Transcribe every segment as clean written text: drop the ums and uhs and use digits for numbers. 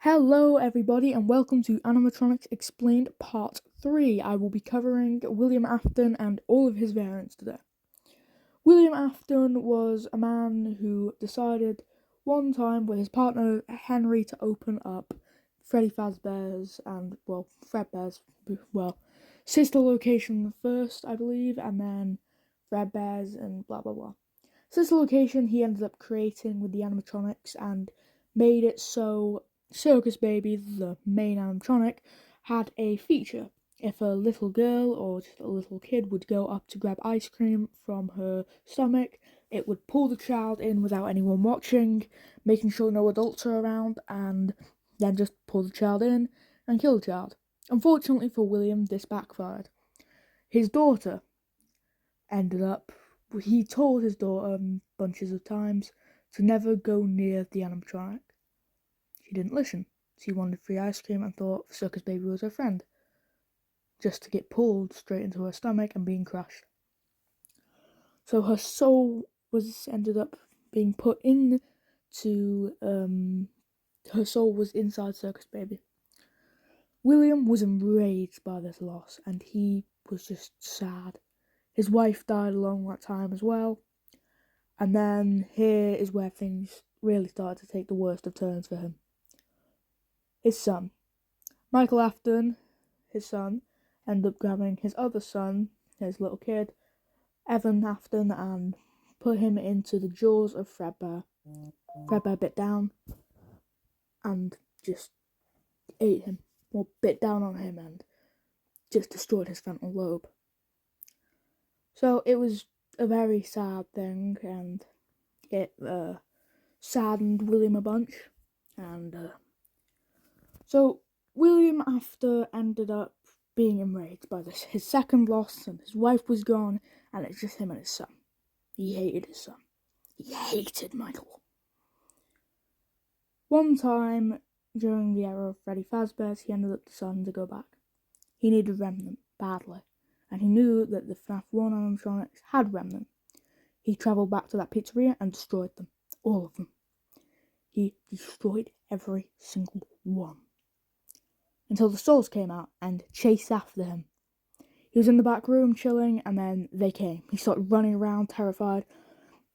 Hello everybody and welcome to Animatronics Explained Part 3. I will be covering William Afton and all of his variants today. William Afton was a man who decided one time with his partner Henry to open up Freddy Fazbear's and, Fredbear's, sister location first, I believe, and then Fredbear's and blah blah blah. Sister location he ended up creating with the animatronics and made it so Circus Baby, the main animatronic, had a feature. If a little girl or just a little kid would go up to grab ice cream from her stomach, it would pull the child in without anyone watching, making sure no adults are around, and then just pull the child in and kill the child. Unfortunately for William, this backfired. His daughter he told his daughter bunches of times to never go near the animatronic. She didn't listen. She wanted free ice cream and thought Circus Baby was her friend, just to get pulled straight into her stomach and being crushed. So her soul ended up being put into, her soul was inside Circus Baby. William was enraged by this loss, and he was just sad. His wife died along that time as well, and then here is where things really started to take the worst of turns for him. His son, Michael Afton, his son, ended up grabbing his other son, his little kid, Evan Afton, and put him into the jaws of Fredbear. Fredbear bit down and just ate him, or bit down on him and just destroyed his frontal lobe. So it was a very sad thing, and it saddened William a bunch, and so William, after ended up being enraged by this, his second loss, and his wife was gone, and it's just him and his son. He hated his son. He hated Michael. One time during the era of Freddy Fazbear's, he ended up deciding to go back. He needed Remnant badly, and he knew that the FNAF 1 animatronics had Remnant. He travelled back to that pizzeria and destroyed them. All of them. He destroyed every single one. Until the souls came out and chased after him. He was in the back room chilling, and then they came. He started running around terrified,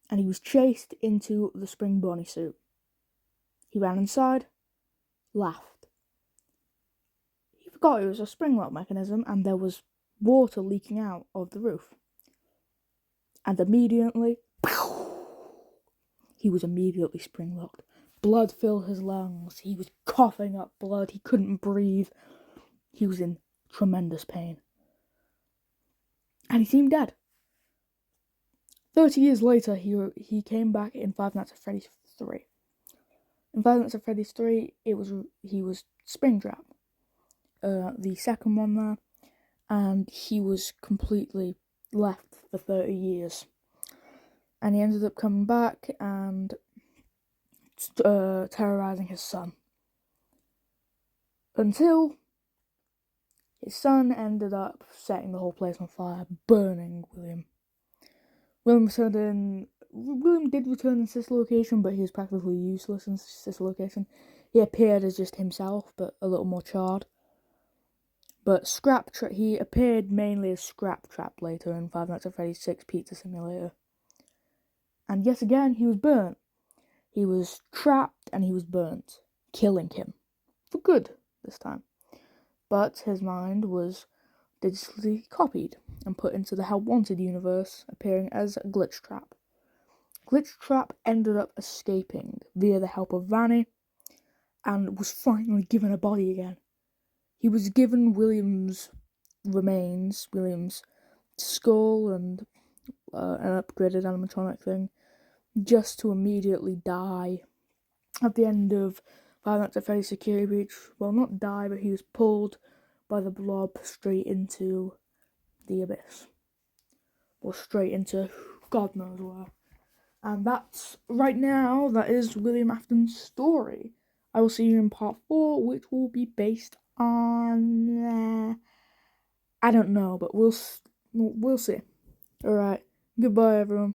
and he was chased into the spring bunny suit. He ran inside, laughed. He forgot it was a spring lock mechanism, and there was water leaking out of the roof. And immediately, he was immediately spring locked. Blood filled his lungs. He was coughing up blood. He couldn't breathe. He was in tremendous pain. And he seemed dead. 30 years later, he came back in Five Nights at Freddy's 3. In Five Nights at Freddy's 3, he was Springtrap, the second one there, and he was completely left for 30 years. And he ended up coming back and terrorizing his son. Until his son ended up setting the whole place on fire, burning William. William did return in Sister Location, but he was practically useless in Sister Location. He appeared as just himself, but a little more charred. But he appeared mainly as Scrap Trap later in Five Nights at Freddy's 6 Pizza Simulator. And yet again, he was burnt. He was trapped and he was burnt, killing him. For good, this time. But his mind was digitally copied and put into the Help Wanted universe, appearing as Glitch Trap. Glitch Trap ended up escaping via the help of Vanny, and was finally given a body again. He was given William's remains, William's skull and an upgraded animatronic thing, just to immediately die at the end of Five Nights at Freddy's Security Breach. Well, not die, but he was pulled by the blob straight into the abyss. Or straight into God knows where. And that is William Afton's story. I will see you in part 4, which will be based on... I don't know, but we'll see. Alright, goodbye everyone.